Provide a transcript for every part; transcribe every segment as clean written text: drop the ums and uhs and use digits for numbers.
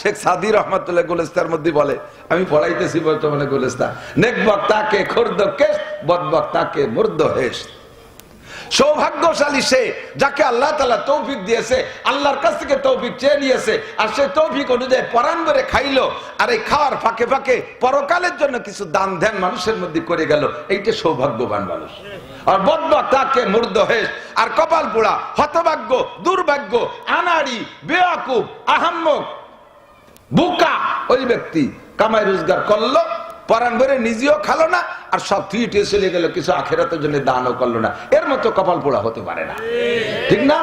শেখ সাদি রহমতুল্লাহ গুলিস্তার মধ্যে বলে, আমি পড়াইতেছি বর্তমানে গুলিস্তা, নেক বক্তাকে খুর্দ কেশ, বদ বক্তাকে মুর্দ হেশ। সৌভাগ্যশালী সে যাকে আল্লাহ তাআলা তৌফিক দিয়েছে, আল্লাহর কাছ থেকে তৌফিক চেয়ে নিয়েছে, আর সে তৌফিক অনুযায়ী পরাণ করে খাইলো, আর এই খাওয়ার ফাঁকে ফাঁকে পরকালের জন্য কিছু দান ধ্যান মানুষের মধ্যে করে গেল, এইটা সৌভাগ্যবান মানুষ। আর বদবক্তাকে মুর্দ হেশ, আর কপাল পোড়া, হতভাগ্য, দুর্ভাগ্য, আনাড়ি, বেয়াকুব, আহাম্মক, বুকা ওই ব্যক্তি কামাই রোজগার করলো, পরাণ ভরে নিজেও খালো না, আর সব থিয়েটে চলে গেল, কিছু আখেরাতের জন্য দানও করলো না। এর মতো কপাল পোড়া হতে পারে না, ঠিক না?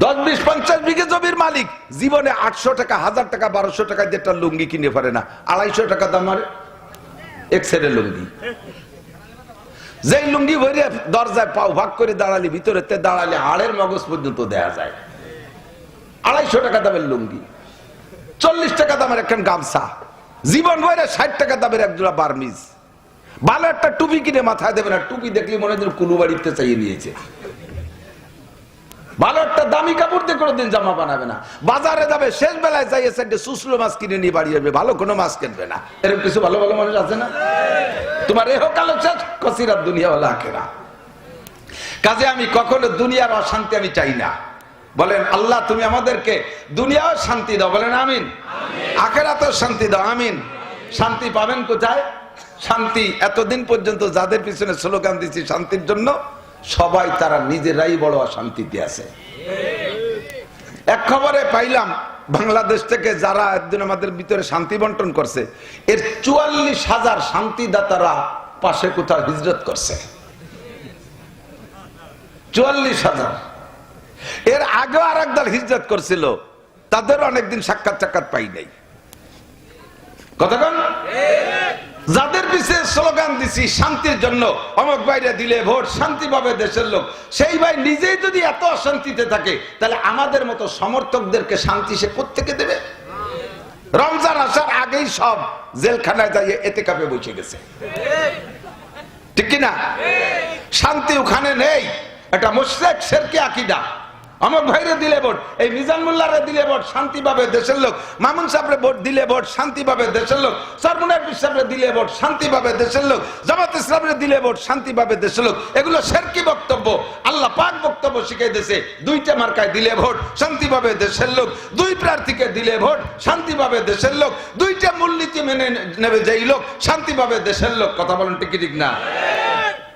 10, 20, 50 বিঘে জমির মালিক জীবনে 800 টাকা, 1000 টাকা, 1200 টাকা যেটা লুঙ্গি কিনে পারে না, 250 টাকা দামের এক সেটের লুঙ্গি। যেই লুঙ্গি ভরে দরজায় পাও ভাগ করে দাঁড়ালি, ভিতরে দাঁড়ালে হাড়ের মগজ পর্যন্ত দেয়া যায়। 250 টাকা দামের লুঙ্গি, 40 টাকা দামের একখান গামছা, জীবন ভরে 60 টাকা দামের একজোড়া বার্মিজ। ভালো একটা টুপি কিনে মাথায় দেবে না, টুপি দেখলে মনে হয় কুলু বাড়িতে চাইয়ে নিয়েছে। ভালো একটা দামি কাপড় দিয়ে কোনোদিন জামা বানাবে না, বাজারে যাবে শেষ বেলায় চাইয়েছে একটা সুসলো মাছ কিনে নিয়ে বাড়ি আসবে, ভালো কোনো মাছ কিনবে না। এরকম কিছু ভালো ভালো মানুষ আছে না? তোমার এহকাল শেষ, কসিরাত দুনিয়া ওয়াল আখিরা। কাজে আমি কখনো দুনিয়ার অশান্তি আমি চাই না। বলেন আল্লাহ তুমি আমাদেরকে দুনিয়াও শান্তি দাও, বলেন আমিন। আখিরাতেও শান্তি দাও, আমিন। শান্তি পাবেন কোথায়? শান্তি এতদিন পর্যন্ত যাদের পিছনে স্লোগান দিচ্ছি শান্তির জন্য, সবাই তারা নিজেরাই বড় অশান্তিতে আছে। এক খবরে পাইলাম বাংলাদেশ থেকে যারা একদিন আমাদের ভিতরে শান্তি বন্টন করছে, এর 44,000 শান্তিদাতারা পাশে কোথাও হিজরত করছে। 44,000। এর আগেও আর একদল হিজরত করছিল, তাদের অনেকদিন সাক্ষাৎ পাই নাই। কতক্ষণ যাদের পিছিয়ে স্লোগান দিছি শান্তির জন্য, অমুক ভাইরা দিলে ভোট, শান্তি পাবে দেশের লোক, সেই ভাই নিজেই যদি এত অশান্তিতে থাকে, তাহলে আমাদের মতো সমর্থকদেরকে শান্তি সে কোত্থেকে দেবে? রমজান আসার আগেই সব জেলখানায় যাইয়ে এতেকাফে বসে গেছে, ঠিক কিনা? শান্তি ওখানে নেই। এটা মুশরিক শিরকি আকীদা। অমুক ভাইরে দিলে ভোট, এই মিজান মোল্লারে দিলে ভোট, শান্তি পাবে দেশের লোক। মামুন সাহেবরে ভোট দিলে ভোট, শান্তি পাবে দেশের লোক। সরমুনার সাহেবরে দিলে ভোট, শান্তি পাবে দেশের লোক। জামাত ইসলামরে দিলে ভোট, শান্তি পাবে দেশের লোক। এগুলো শিরকি বক্তব্য। আল্লাহ পাক বক্তব্য শিখিয়ে দিয়েছে, 2টা মার্কায় দিলে ভোট, শান্তি পাবে দেশের লোক। 2 প্রার্থীকে দিলে ভোট, শান্তি পাবে দেশের লোক। 2টা মূলনীতি মেনে নেবে যেই লোক, শান্তি পাবে দেশের লোক। কথা বলেন ঠিক ঠিক না?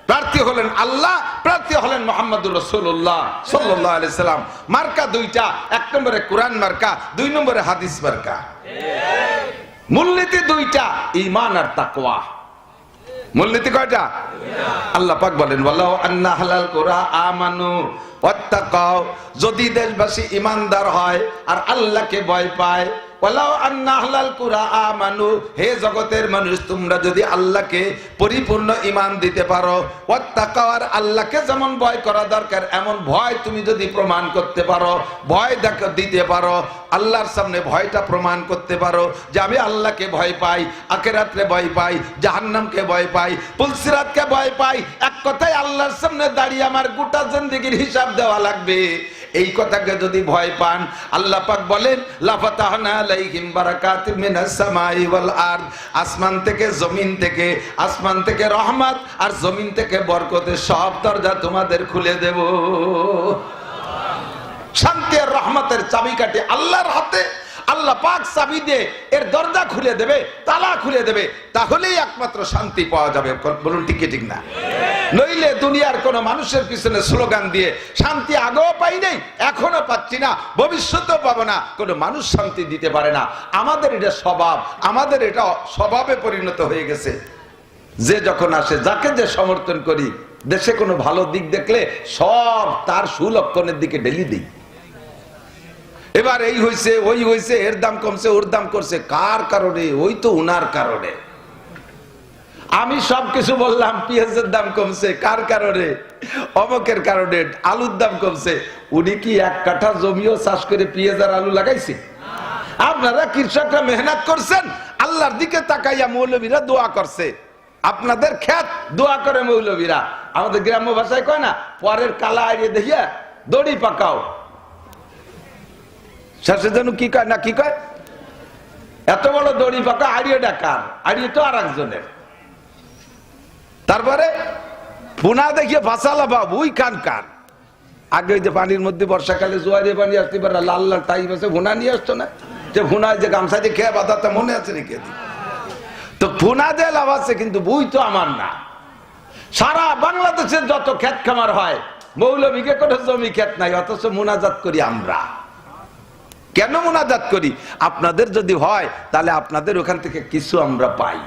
প্রার্থী হলেন আল্লাহ, প্রার্থী হলেন মুহাম্মদুর রাসূলুল্লাহ সাল্লাল্লাহু আলাইহি সাল্লাম। মার্কা 2টা, 1 নম্বরে কোরআন মার্কা, 2 নম্বরে হাদিস মার্কা। মূলনীতি 2টা, ঈমান আর তাকওয়া। মূলনীতি কয়টা? আল্লাহ পাক বলেন ওয়ালাউ আন্না হালাল কুরা আমানু ওয়াত্তাকাও, যদি দেশবাসী ঈমানদার হয় আর আল্লাহকে ভয় পায়। ওয়ালাউ আন্না আহলাল কুরা আমানু, হে জগতের মানুষ তোমরা যদি আল্লাহকে পরিপূর্ণ ঈমান দিতে পারো, ওয়াত্তাকাও, আর আল্লাহকে যেমন ভয় করা দরকার এমন ভয় তুমি যদি প্রমাণ করতে পারো, ভয় দিতে পারো, আল্লাহর সামনে ভয়টা প্রমাণ করতে পারো যে আমি আল্লাহকে ভয় পাই, আখিরাতকে ভয় পাই, জাহান্নামকে ভয় পাই, পুলসিরাতকে ভয় পাই, এক কথায় আল্লাহর সামনে দাঁড়িয়ে আমার গোটা জিন্দেগির হিসাব দেওয়া লাগবে, এই কথাকে যদি ভয় পান, আল্লাহ পাক বলেন লাফাতাহনা আলাইহিম বারাকাতিম মিনাস সামাই ওয়াল আরদ, আসমান থেকে জমিন থেকে, আসমান থেকে রহমত আর জমিন থেকে বরকতের সব দরজা তোমাদের খুলে দেব। শান্তি আর রহমতের চাবিকাঠি আল্লাহর হাতে। আল্লাহ পাক চাবি দিয়ে এর দরজা খুলে দেবে, তালা খুলে দেবে, তাহলেই একমাত্র শান্তি পাওয়া যাবে। বলুন ঠিক কি ঠিক না? নইলে দুনিয়ার কোন মানুষের পিছনে স্লোগান দিয়ে শান্তি আগেও পাই নাই, এখনো পাচ্ছি না, ভবিষ্যতেও পাবো না, কোন মানুষ শান্তি দিতে পারে না। আমাদের এটা স্বভাব, আমাদের এটা স্বভাবে পরিণত হয়ে গেছে। যে যখন আসে, যাকে যে সমর্থন করি, দেশে কোনো ভালো দিক দেখলে সব তার সুলক্ষণের দিকে ঢেলি দিই। এবার এই হয়েছে, ওই হয়েছে, এর দাম কমছে, ওর দাম করছে, কার কারণে? ওই তো উনার কারণে। আমি সবকিছু বললাম, পেঁয়াজের দাম কমছে, কার কারণে? অমকের কারণে। আলুর দাম কমছে, উনি কি 1 কাঠা জমিও চাষ করে পেঁয়াজ আর আলু লাগাইছে? আপনারা কৃষকরা মেহনত করছেন, আল্লাহর দিকে তাকাইয়া মৌলবীরা দোয়া করছে। আপনাদের ক্ষেত দোয়া করে মৌলবীরা। আমাদের গ্রাম্য ভাষায় কয় না, পরের কালা আইরে দেখিয়া দড়ি পাকাও। শেষে যেন কি কয় না, কি কয়, এত বড় দড়ি পাকা আড়িয়ে ডাকার, আড়িয়ে তো আর একজনের। তারপরে পুনা দেখিয়ে ফাঁসালা বাবু ওই কান কান আগে ওই যে পানির মধ্যে বর্ষাকালে জোয়ারে পানি আসতে পারে লাল লাল টাইম আছে, ভুনা নিয়ে আসতো না, যে ভুনায় যে গামছা দিয়ে খেয়ে বাঁধাতে মনে আছে রেখে দিই। তো ভুনা দিয়ে লাভ আছে, কিন্তু বই তো আমার না। সারা বাংলাদেশের যত ক্ষেত খামার হয়, মৌলভীকে কোনো জমি ক্ষেত নাই, অথচ মুনাজাত করি আমরা। কেন মুনাজাত করি? আপনাদের যদি হয় তাহলে আপনাদের ওখান থেকে কিছু আমরা পাই,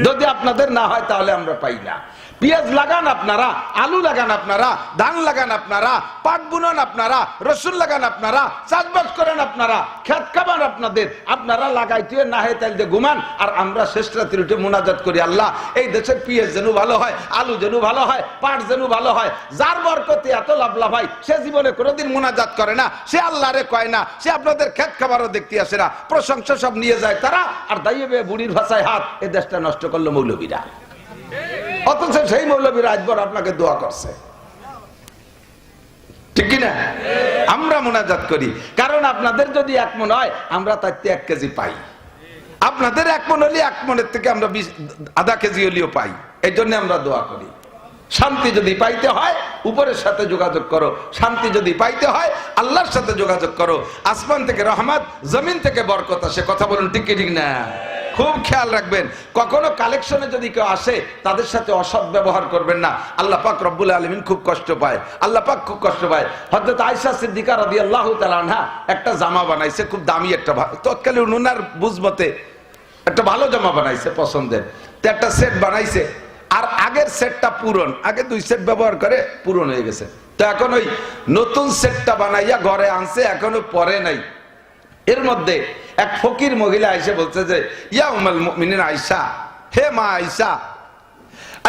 যদি আপনাদের না হয় তাহলে আমরা পাই না। পেঁয়াজ লাগান আপনারা, আলু লাগান আপনারা, ধান লাগান আপনারা, পাট বুনন আপনারা, রসুন লাগান আপনারা, চাষবাস করেন আপনারা, খেত খাবার আপনাদের, আপনারা লাগাইতে না হয় তাইলে ঘুমান। আর আমরা শেষ রাত্রি উঠে মুনাজাত করি, আল্লাহ এই দেশের পেঁয়াজ যেন ভালো হয়, আলু যেন ভালো হয়, পাট যেন ভালো হয়। যার বরকতে এত লাভ হয় সে জীবনে কোনোদিন মুনাজাত করে না, সে আল্লাহরে কয় না, সে আপনাদের খেত খাবারও দেখতে আসে না, প্রশংসা সব নিয়ে যায় তারা। আর দাইয়ে বুড়ির ভাষায় হাত, এ দেশটা নষ্ট করলো মৌলবীরা। অথচ সেই মৌলবী রাজভর আপনাকে দোয়া করছে, ঠিক কিনা? আমরা মুনাজাত করি কারণ আপনাদের যদি 1 মণ হয় আমরা তার 1 কেজি পাই, আপনাদের 1 মণ হলে 1 মণের থেকে আমরা আধা কেজি হলেও পাই। এই জন্য আমরা দোয়া করি। শান্তি যদি পাইতে হয় উপরের সাথে যোগাযোগ করো, শান্তি যদি পাইতে হয় আল্লাহর সাথে যোগাযোগ করো। আসমান থেকে রহমত, জমিন থেকে বরকত আসে। কথা বলুন ঠিক কি ঠিক না? খুব খেয়াল রাখবেন, কখনো কালেকশনে যদি কেউ আসে তাদের সাথে অসৎ ব্যবহার করবেন না। আল্লাহ পাক রব্বুল আলামিন খুব কষ্ট পায়, আল্লাহ পাক খুব কষ্ট পায়। হযরত আয়েশা সিদ্দিকা রাদিয়াল্লাহু তাআলা আনহা একটা জামা বানাইছে, খুব দামি একটা, তৎকালীন উনার বুঝমতে একটা ভালো জামা বানাইছে পছন্দের, তো একটা সেট বানাইছে। আর আগের সেটটা পুরন, আগে 2 সেট ব্যবহার করে পুরন হয়ে গেছে, তো এখন ওই নতুন সেটটা বানাইয়া ঘরে আনছে, এখনো পরে নাই। এর মধ্যে এক ফকির মহিলা এসে বলছে যে ইয়া উম্মুল মুমিনিন আয়েশা, হে মা আয়েশা,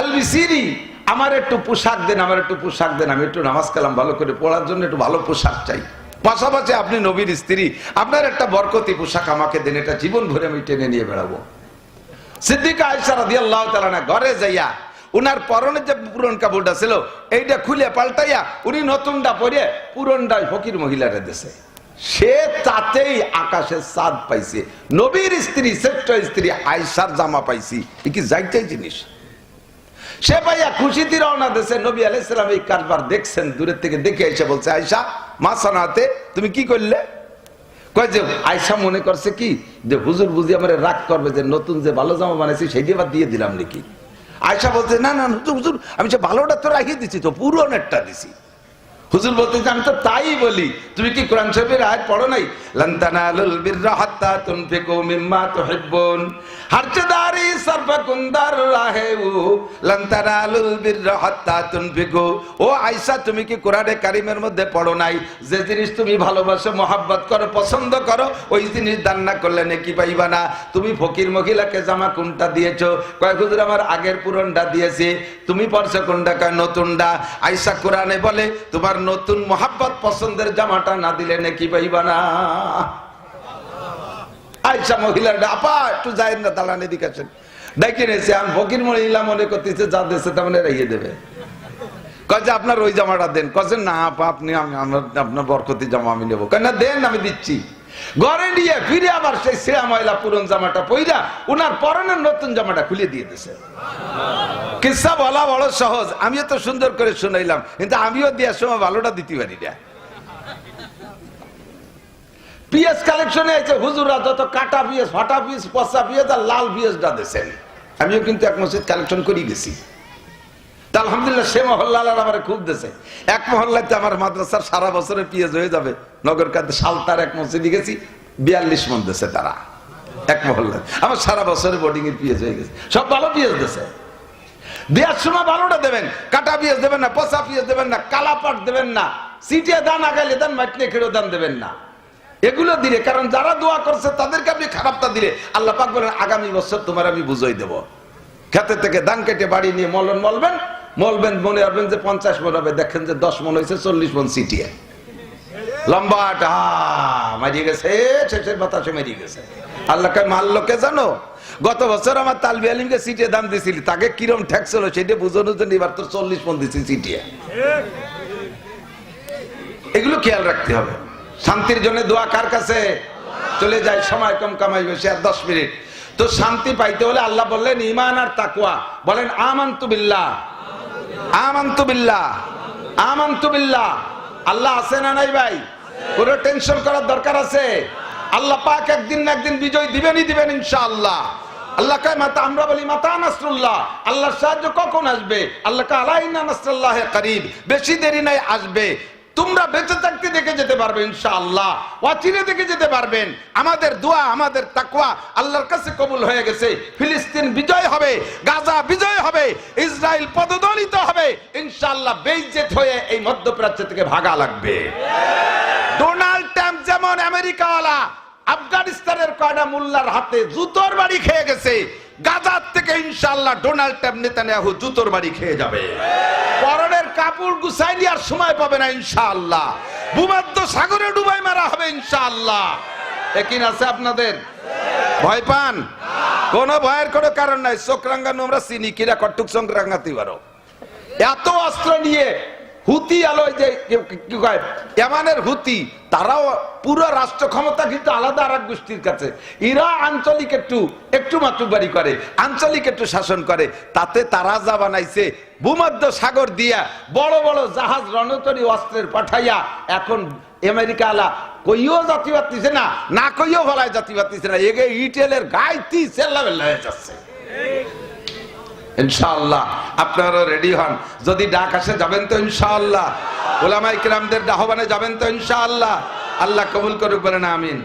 আলবিসিরি, আমার একটু পোশাক দেন, আমার একটু পোশাক দেন, আমি একটু নামাজ কালাম ভালো করে পড়ার জন্য একটু ভালো পোশাক চাই। পাশাপাশি আপনি নবীর স্ত্রী, আপনার একটা বরকতি পোশাক আমাকে দেন, এটা জীবন ভরে আমি টেনে নিয়ে বেড়াবো। সিদ্দিকা আয়েশা রাদিয়াল্লাহু তাআলা না ঘরে যাইয়া উনার পরনের যে পুরন কাপড়টা ছিল এইটা খুলে পাল্টাইয়া উনি নতুনটা পরে পুরনটা ফকির মহিলারে দিয়েছে। সে তাতেই আকাশের চাঁদ পাইছে, নবীর স্ত্রী, শ্রেষ্ঠ স্ত্রী আয়েশার জামা পাইছি, এ কি যাইতাই জিনিস। সে পাইয়া খুশিতে রওনা দিয়েছে। নবী আলাইহিস সালাম এই কারবার দেখছেন, দূরের থেকে দেখে এসে বলছে, আয়েশা মা সানাতে, তুমি কি করলে? কয় যে আয়েশা মনে করছে কি যে হুজুর বুঝি আমার রাগ করবে যে নতুন যে ভালো জামা বানাইছি সেইটি আবার দিয়ে দিলাম নাকি। আয়েশা বলছে, না না হুজুর, আমি সে ভালোটা তো রাখিয়ে দিছি, তো পুরনেরটা দিছি। হুজুর বলতে আমি তো তাই বলি, তুমি কি কোরআন শরীফের আয়াত পড়ো নাই? লান তানালুল বিররা হাত্তা তুনফিকু মিম্মা তুহিব্বুন হারজাদারি সারফাকুন দাররাহু লান তানালুল বিররা হাত্তা তুনফিকু। ও আয়েশা, তুমি কি কোরআনে কারীমের মধ্যে পড়ো নাই যে জিনিস তুমি ভালোবাসো, মহব্বত করো, পছন্দ করো, ওই জিনিস দান না করলে নেকি পাইবা না? তুমি ফকির মহিলাকে জামা কোনটা দিয়েছো? কয় হুজুর আমার আগের পুরনটা দিয়েছি। তুমি পড়ছো কোনটা? কয় নতুনটা। আয়েশা কোরআনে বলে তোমার নতুন মহব্বত পছন্দের জামাটা না দিলে নাকি পাইবা না। আয়েশা মহিলার আপা একটু যায় না, দালানে দিকে আসেন, ডেকে নিয়েছে। আমি ফকির মহিলা মনে করতেছে যা দেশে তেমন রেখে দেবে। কয় যে আপনার ওই জামাটা দেন। কয় না আপা আপনি, আপনার বরকতি জামা আমি নেবো। কয় না দেন, আমি দিচ্ছি। ঘরে নিয়ে ফিরে আবার সেই ছেঁড়া ময়লা পুরন জামাটা পইরা উনার পরনের নতুন জামাটা খুলে দিয়ে দিয়েছে। কিসা বলা বড় সহজ, আমিও তো সুন্দর করে শুনাইলাম, কিন্তু আমিও দেওয়ার সময় ভালোটা দিতে পারি না। পিএস কালেকশনে আছে হুজুরা যত কাটা পিএস, ফাটা পিএস, পচা পিএস আর লাল পিএসটা দিয়েছেন। আমিও কিন্তু এক মসজিদ কালেকশন করে গেছি, তা আলহামদুলিল্লাহ সে মহল্লা আমার খুব দিয়েছে। এক মহল্লাতে আমার মাদ্রাসার সারা বছরের পিএস হয়ে যাবে। নগর কাতে সালতার এক মসজিদে গেছি, 42 মণ দিয়েছে তারা এক মহল্লায়। আমার সারা বছরের বোর্ডিং এর পিএস হয়ে গেছে, সব ভালো পিএস দিয়েছে। দেওয়ার সময় ভালোটা দেবেন, কাটা পিএস দেবেন না, পচা পিএস দেবেন না, কালা পাট দেবেন না, সিটিয়ে দান আগাইলে দেন, মাইটলে খেড়েও দান দেবেন না। এগুলো দিলে, কারণ যারা দোয়া করছে তাদেরকে আপনি খারাপটা দিলে আল্লাহ পাক বলেন আগামী বছর তোমার আমি বুঝাই দেব। খেতে থেকে ধান কেটে বাড়ি নিয়ে মলবেন, মনে রাখবেন যে 50 মণ হবে, দেখেন যে 10 মণ হয়েছে, 40 মণ সিটিয়ে লম্বাটা মারিয়ে গেছে, শেষের বাতাসে মারিয়ে গেছে। আল্লাহকে মারলোকে জানো? গত বছর আমার তালবি আলিমকে সিটিয়ে দাম দিছিলি, তাকে কিরম ট্যাক্স হলো সেটা বুঝানোর জন্য এবার তো 40 মণ দিচ্ছি সিটিয়ে। এগুলো খেয়াল রাখতে হবে। শান্তির জন্য দোয়া কার কাছে? চলে যায়, সময় কম, কামাই বেশি, আর 10 মিনিট। তো শান্তি পাইতে হলে আল্লাহ বললেন ঈমান আর তাকওয়া। বলেন আমানতু বিল্লাহ, আমানতু বিল্লাহ, আমানতু বিল্লাহ। আল্লাহ আছে না নাই ভাই? পুরো টেনশন করার দরকার আছে? আল্লাহ পাক একদিন না একদিন বিজয় দিবেনই দিবেন ইনশাআল্লাহ। আল্লাহ কয় মাতা, আমরা বলি মাতা নাসরুল্লাহ, আল্লাহর সাহায্য কখন আসবে? আল্লাহ কয় আলাইনা নাসরুল্লাহি করিব, বেশি দেরি নাই, আসবে। তোমরা বেঁচে থাকতে দেখে যেতে পারবে ইনশাআল্লাহ, অচিরে দেখে যেতে পারবেন। আমাদের দোয়া, আমাদের তাকওয়া আল্লাহর কাছে কবুল হয়ে গেছে। ফিলিস্তিন বিজয় হবে, গাজা বিজয় হবে, ইসরায়েল পদদলিত হবে ইনশাআল্লাহ। বেইজ্জত হয়ে এই মধ্যপ্রাচ্য থেকে ভাগা লাগবে। ডোনাল্ড ট্রাম্প যেমন আমেরিকাওয়ালা আফগানিস্তানের কয়টা মোল্লার হাতে জুতোর বাড়ি খেয়ে গেছে, গাজার থেকে ইনশাআল্লাহ ডোনাল্ড ট্রাম্প নেতানিয়াহু জুতোর বাড়ি খেয়ে যাবে। পরনের কাপড় গুছাই নেওয়ার সময় পাবে না ইনশাআল্লাহ। ভূমধ্য সাগরে ডুবাই মারা হবে ইনশাআল্লাহ। একিন আছে আপনাদের? ভয় পান? কোন ভয়ের কোনো কারণ নাই। চোখ রাঙ্গানো আমরা চিনি, কিরা কটুক চোখ রাঙ্গাতে পারো। এত অস্ত্র নিয়ে হুতি আলোয় যে কি কয় ইয়ামানের হুতি, তারাও পুরো রাষ্ট্র ক্ষমতা কিন্তু আলাদা আর এক গোষ্ঠীর কাছে। এরা আঞ্চলিক একটু মাতুবাড়ি করে, আঞ্চলিক একটু শাসন করে। তাতে তারা যা বানাইছে ভূমধ্য সাগর দিয়া বড় বড় জাহাজ, রণতরী, অস্ত্রের পাঠাইয়া এখন আমেরিকা আলা কইও জাতি পাতিছে না, না কইও গলায় জাতি পাতিছে না। এগে ইটেলের গাইতি চেল্লাবেল্লা হয়ে যাচ্ছে। ইনশাআল্লাহ আপনারা রেডি হন। যদি ডাক আসে যাবেন তো ইনশাআল্লাহ? উলামায়ে কিরামদের আহ্বানে যাবেন তো ইনশাআল্লাহ? আল্লাহ কবুল করুক, বলেন আমিন।